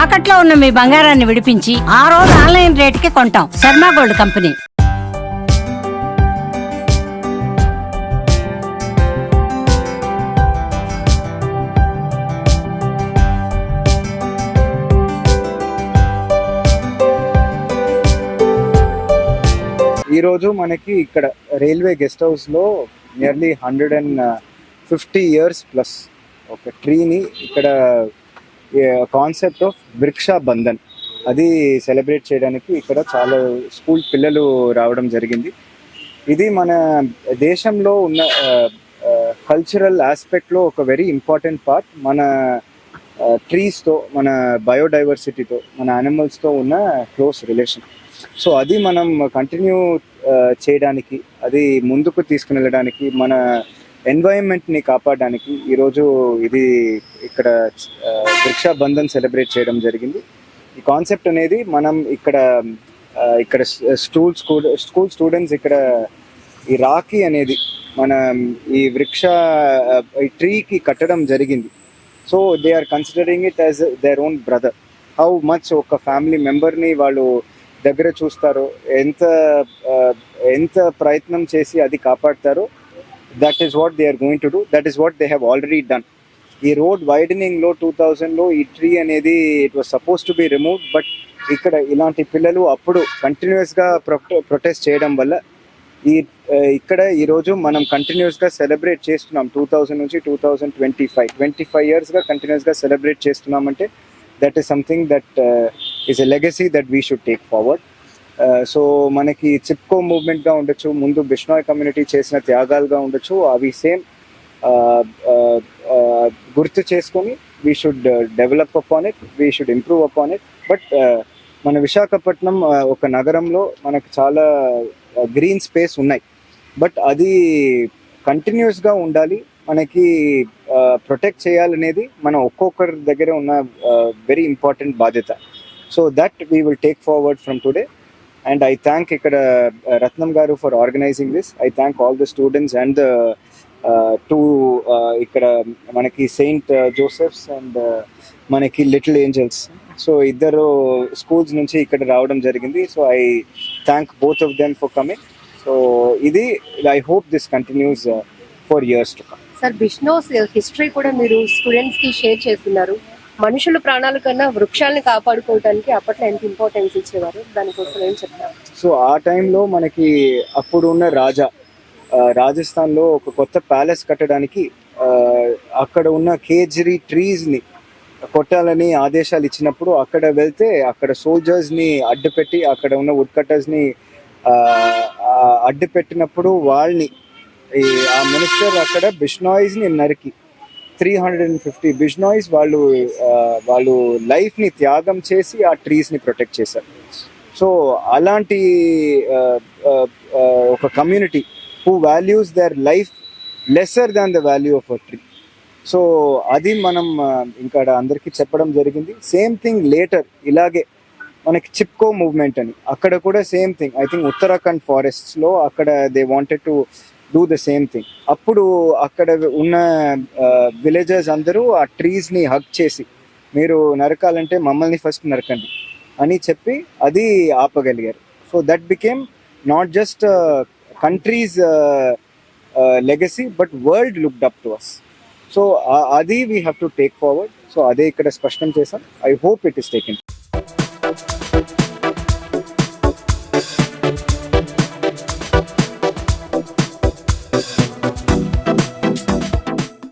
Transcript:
తాకట్లో ఉన్న మీ బంగారాన్ని విడిపించి ఆ రోజు ఆన్లైన్ రేటుకి కొంటాం. Sharma gold company. ఈరోజు మనకి ఇక్కడ రైల్వే గెస్ట్ హౌస్లో నియర్లీ 150 years ప్లస్ ఒక ట్రీని ఇక్కడ కాన్సెప్ట్ ఆఫ్ వృక్ష బంధన్ అది సెలబ్రేట్ చేయడానికి ఇక్కడ చాలా స్కూల్ పిల్లలు రావడం జరిగింది. ఇది మన దేశంలో ఉన్న కల్చరల్ ఆస్పెక్ట్లో ఒక వెరీ ఇంపార్టెంట్ పార్ట్. మన ట్రీస్తో, మన బయోడైవర్సిటీతో, మన యానిమల్స్తో ఉన్న క్లోజ్ రిలేషన్. సో అది మనం కంటిన్యూ చేయడానికి, అది ముందుకు తీసుకుని వెళ్ళడానికి, మన ఎన్వైరన్మెంట్ని కాపాడడానికి ఈరోజు ఇది ఇక్కడ వృక్ష బంధన్ సెలబ్రేట్ చేయడం జరిగింది. ఈ కాన్సెప్ట్ అనేది మనం ఇక్కడ స్కూల్ స్టూడెంట్స్ ఇక్కడ ఈ రాఖీ అనేది మన ఈ ఈ ట్రీకి కట్టడం జరిగింది. So they are considering it as their own brother. How much ఒక ఫ్యామిలీ మెంబర్ని వాళ్ళు దగ్గర చూస్తారో, ఎంత ప్రయత్నం చేసి అది కాపాడతారో, that is what they are going to do. That is what they have already done. ఈ రోడ్ వైడనింగ్లో 2000లో ఈ ట్రీ అనేది it was suppose to be removed. But ఇక్కడ ఇలాంటి పిల్లలు అప్పుడు కంటిన్యూస్గా ప్రొటెస్ట్ చేయడం వల్ల ఇక్కడ ఈరోజు మనం కంటిన్యూస్గా సెలబ్రేట్ చేస్తున్నాం. 2000 నుంచి 2025 yearsగా కంటిన్యూస్గా సెలబ్రేట్ చేస్తున్నామంటే that is something that is a legacy that we should take forward. So మనకి చిప్కో మూవ్మెంట్గా ఉండొచ్చు, ముందు బిష్నాయ్ కమ్యూనిటీ చేసిన త్యాగాలుగా ఉండొచ్చు, అవి సేమ్ గుర్తు చేసుకొని we should develop upon it, we should improve upon it. But మన విశాఖపట్నం ఒక నగరంలో మనకు చాలా గ్రీన్ స్పేస్ ఉన్నాయి. బట్ అది కంటిన్యూస్గా ఉండాలి, మనకి ప్రొటెక్ట్ చేయాలనేది మన ఒక్కొక్కరి దగ్గర ఉన్న వెరీ ఇంపార్టెంట్ బాధ్యత. So that we will take forward from today. And I thank ikkada Ratnam garu for organizing this. I thank all the students and the ikkada manaki Saint Joseph's and manaki Little Angels. So iddaru schools nunchi ikkada raavadam jarigindi. So I thank both of them for coming. So idi I hope this continues for years to come. Sir, Bishno's history kuda meeru students ki share chestunaru. మనుషుల ప్రాణాల కన్నా వృక్షాలను కాపాడుకోవడానికి అప్పట్లో ఎంత importance ఇచ్చేవారు, దానికోసం ఏం చెప్తారు? సో ఆ టైంలో మనకి అప్పుడు ఉన్న రాజస్థాన్లో ఒక కొత్త ప్యాలెస్ కట్టడానికి అక్కడ ఉన్న కేజరీ ట్రీస్ని కొట్టాలని ఆదేశాలు ఇచ్చినప్పుడు అక్కడ వెళ్తే అక్కడ సోల్జర్స్ని అడ్డుపెట్టి, అక్కడ ఉన్న వుడ్ కట్టర్స్ని అడ్డుపెట్టినప్పుడు వాళ్ళని ఆ మినిస్టర్ అక్కడ బిష్నాయ్స్ని నరికి 350 బిష్నాయ్స్ వాళ్ళు లైఫ్ని త్యాగం చేసి ఆ ట్రీస్ని ప్రొటెక్ట్ చేశారు. సో అలాంటి ఒక community who values their life lesser than the value of a tree. So అది మనం ఇంకా అందరికీ చెప్పడం జరిగింది. సేమ్ థింగ్ లేటర్ ఇలాగే మనకి చిప్కో మూవ్మెంట్ అని అక్కడ కూడా same thing. I think Uttarakhand ఫారెస్ట్స్లో అక్కడ they wanted to do the same thing. అప్పుడు అక్కడ ఉన్న విలేజర్స్ అందరూ ఆ ట్రీస్ని హగ్ చేసి, మీరు నరకాలంటే మమ్మల్ని ఫస్ట్ నరకండి అని చెప్పి అది ఆపగలిగారు. So that became not just country's legacy but world looked up to us. So అది we have to take forward. So అదే ఇక్కడ స్పష్టం చేశాం. I hope it is taken.